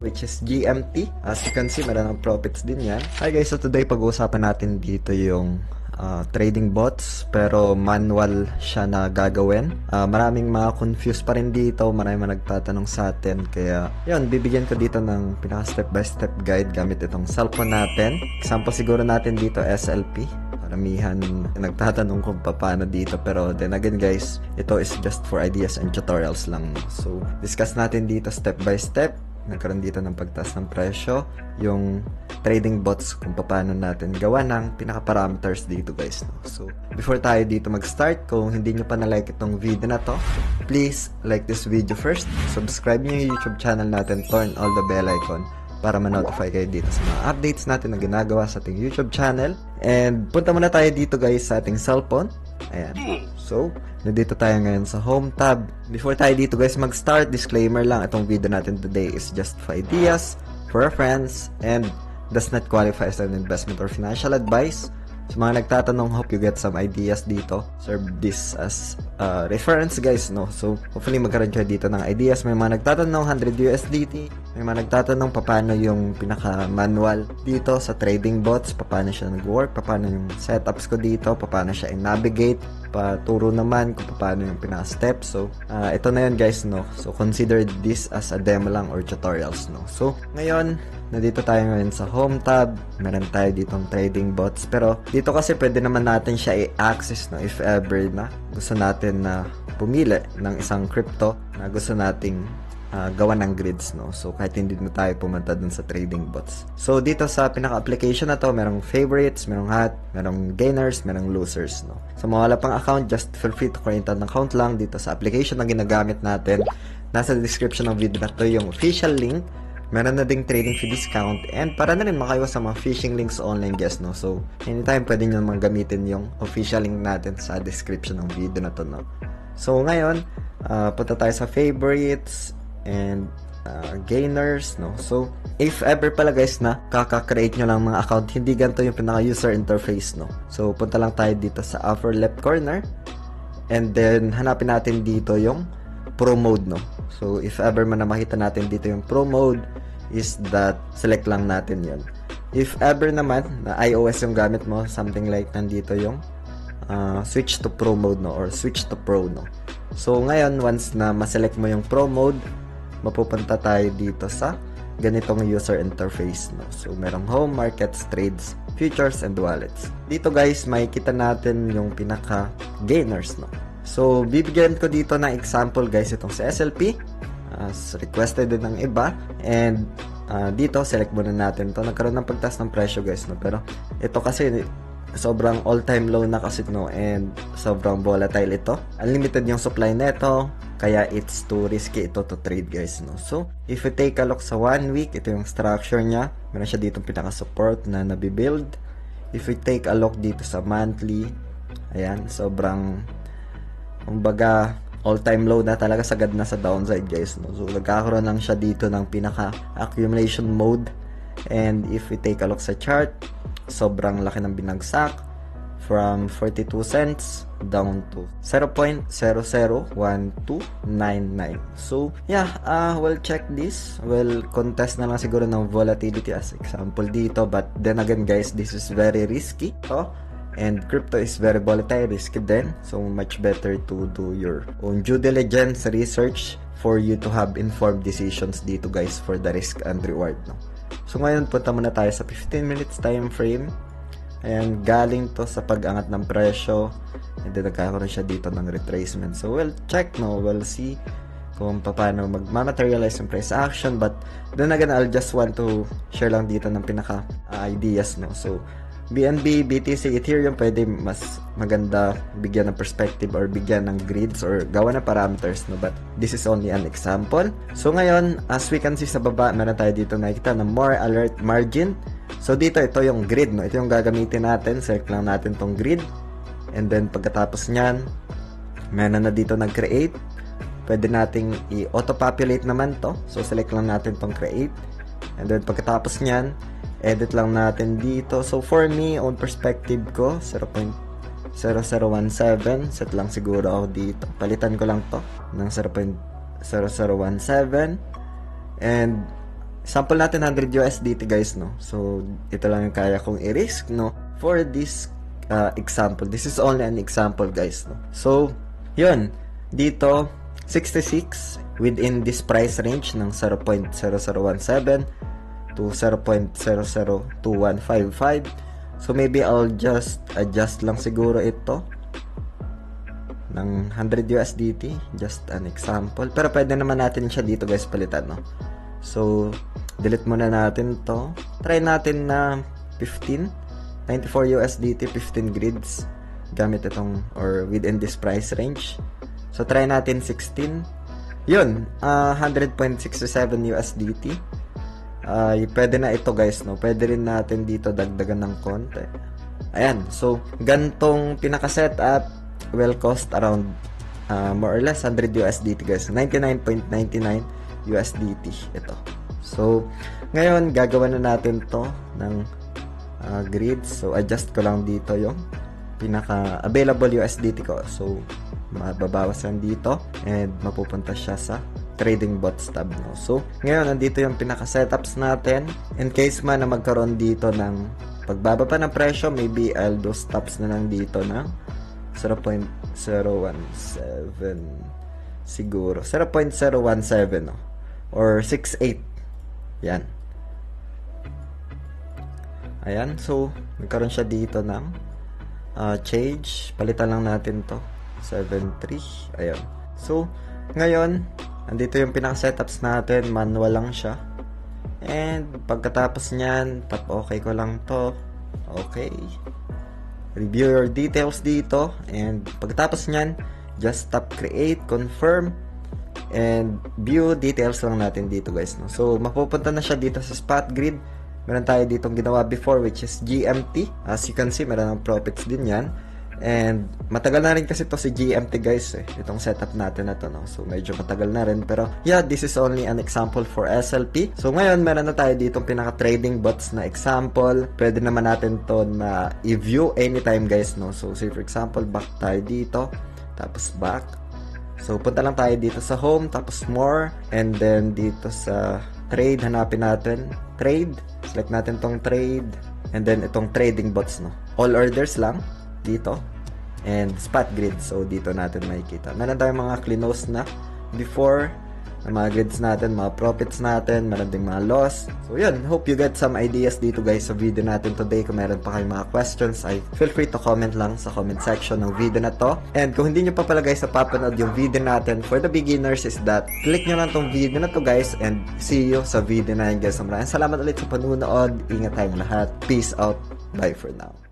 which is GMT. As you can see, meron ng profits din yan. Hi guys, so today pag-uusapan natin dito yung trading bots, pero manual siya na gagawin. Maraming mga confused pa rin dito, maraming mga nagtatanong sa atin, kaya yun, bibigyan ko dito ng pinaka step by step guide gamit itong cellphone natin. Example siguro natin dito, SLP. Maramihan nagtatanong kung paano dito, pero then again guys, ito is just for ideas and tutorials lang. So discuss natin dito step by step. Nagkaroon dito ng pagtaas ng presyo, yung trading bots, kung paano natin gawa ng pinaka-parameters dito guys, no? So before tayo dito mag-start, kung hindi nyo pa na-like itong video na to, please like this video first, subscribe nyo yung YouTube channel natin, turn all the bell icon para ma-notify kayo dito sa mga updates natin na ginagawa sa ating YouTube channel. And punta muna tayo dito guys sa ating cellphone. Ayan. So, nandito tayo ngayon sa home tab. Before tayo dito guys mag-start, disclaimer lang, itong video natin today is just for ideas, for friends, and does not qualify as an investment or financial advice. Sa mga nagtatanong, hope you get some ideas dito. Serve this as reference guys, no? So, hopefully magkaroon kayo dito ng ideas. May mga nagtatanong 100 USDT. May mga nagtatanong paano yung pinaka-manual dito sa trading bots, paano siya nag-work, paano yung setups ko dito, paano siya i-navigate, paturo naman kung paano yung pinaka-steps. So, ito na yun guys, no? So, consider this as a demo lang or tutorials, no? So, ngayon, nandito tayo ngayon sa home tab. Meron tayo ditong trading bots. Pero dito kasi pwede naman natin siya i-access, no, if ever na gusto natin na pumili ng isang crypto na gusto nating gawa ng grids, no. So kahit hindi na tayo pumunta dun sa trading bots. So dito sa pinaka-application na to, merong favorites, merong hot, merong gainers, merong losers, no. So mga wala pang account, just feel free to create an account lang dito sa application na ginagamit natin. Nasa description ng video na to yung official link. Meron na ding trading fee discount, and para na rin makaiwas sa mga phishing links online guys, no. So anytime pwede nyo naman gamitin yung official link natin sa description ng video na to, no. So ngayon, punta tayo sa favorites and gainers, no. So if ever pala guys na kaka-create nyo lang mga account, hindi ganito yung pinaka user interface, no. So punta lang tayo dito sa upper left corner, and then hanapin natin dito yung pro mode, no. So if ever man na makita natin dito yung pro mode, is that select lang natin yon. If ever naman na iOS yung gamit mo, something like nandito yung switch to pro mode, no, or switch to pro, no. So ngayon, once na ma-select mo yung pro mode, mapupunta tayo dito sa ganitong user interface, no. So merong home, markets, trades, futures, and wallets. Dito guys, makikita natin yung pinaka gainers, no. So bibigyan ko dito ng example guys, itong sa SLP, as requested din ng iba, and dito select muna natin to. Nagkaroon ng pagtaas ng presyo guys, no, pero ito kasi sobrang all time low na kasi, no, and sobrang volatile ito, unlimited yung supply neto, kaya it's too risky ito to trade guys, no. So if you take a look sa 1 week, ito yung structure nya, meron siya dito pinaka support na nabibuild. If you take a look dito sa monthly, ayan, sobrang kumbaga all-time low na talaga, sagad na sa downside guys, no. So nagkakaroon lang siya dito ng pinaka accumulation mode, and if we take a look sa chart, sobrang laki ng binagsak from 42 cents down to 0.001299. So yeah, we'll check this, we'll contest na lang siguro ng volatility as example dito, but then again guys, this is very risky to. And crypto is very volatile, risky din. So much better to do your own due diligence research for you to have informed decisions dito guys for the risk and reward, no. So ngayon, punta muna tayo sa 15 minutes time frame. Ayan, galing to sa pag-angat ng presyo, and then nagkakaroon siya dito ng retracement. So we'll check, no, we'll see kung paano mag-materialize yung price action. But then again, I'll just want to share lang dito ng pinaka ideas, no. So BNB, BTC, Ethereum, pwede mas maganda bigyan ng perspective or bigyan ng grids or gawa ng parameters, no, but this is only an example. So ngayon, as we can see sa baba, meron tayo dito nakikita na more alert margin. So dito, ito yung grid, no, ito yung gagamitin natin. Select lang natin tong grid, and then pagkatapos nyan, meron na dito nag-create. Pwede nating i-auto-populate naman to. So select lang natin tong create, and then pagkatapos nyan, edit lang natin dito. So for me, on perspective ko, 0.0017, set lang siguro ako dito. Palitan ko lang to ng 0.0017, and sample natin 100 USDT guys, no? So, ito lang yung kaya kong i-risk, no? For this example. This is only an example guys, no? So, yun. Dito, 66 within this price range ng 0.0017 to 0.002155. So, maybe I'll just adjust lang siguro ito ng 100 USDT, just an example. Pero pwede naman natin siya dito guys palitan, no? So, delete muna natin to. Try natin na 15, 94 USDT, 15 grids gamit itong, or within this price range. So, try natin 16. Yun, 100.67 USDT. Pwede na ito guys, no? Pwede rin natin dito dagdagan ng konti. Ayan, so, gantong pinaka-setup will cost around more or less 100 USDT guys. 99.99 USDT ito. So, ngayon gagawa na natin to ng grids. So, adjust ko lang dito yung pinaka available USDT ko. So, mababawasan dito and mapupunta siya sa trading bots tab, no? So, ngayon nandito yung pinaka setups natin. In case man na magkaroon dito ng pagbaba pa ng presyo, maybe I'll do stops na lang dito ng 0.017 siguro 0.017, no? Or 68. Yan. Ayan, so nagkaroon siya dito ng change. Palitan lang natin to 73. Ayan. So ngayon andito yung pinaka setups natin, manual lang siya. And pagkatapos niyan, tap okay ko lang to. Okay. Review your details dito, and pagkatapos nyan, just tap create, confirm, and view details lang natin dito guys, no? So, mapupunta na siya dito sa spot grid. Meron tayo ditong ginawa before, which is GMT. As you can see, meron ng profits din yan. And matagal na rin kasi to si GMT guys, itong setup natin na to, no? So medyo matagal na rin, pero yeah, this is only an example for SLP. So ngayon meron na tayo ditong pinaka trading bots na example. Pwede naman natin to na i-view anytime guys, no? So say for example, back tayo dito, tapos back. So punta lang tayo dito sa home, tapos more, and then dito sa trade, hanapin natin trade, select natin tong trade, and then itong trading bots, no? All orders lang dito, and spot grid. So dito natin makikita meron tayong mga cleanos na before ng mga grids natin, mga profits natin, meron ding mga loss. So yun, hope you get some ideas dito guys sa video natin today. Kung meron pa kayong mga questions, ay feel free to comment lang sa comment section ng video na to. And kung hindi nyo pa pala guys napapanood yung video natin for the beginners, is that click nyo lang tong video na to guys, and see you sa video na yun guys. Maraming salamat ulit sa panunood. Ingat tayong lahat. Peace out. Bye for now.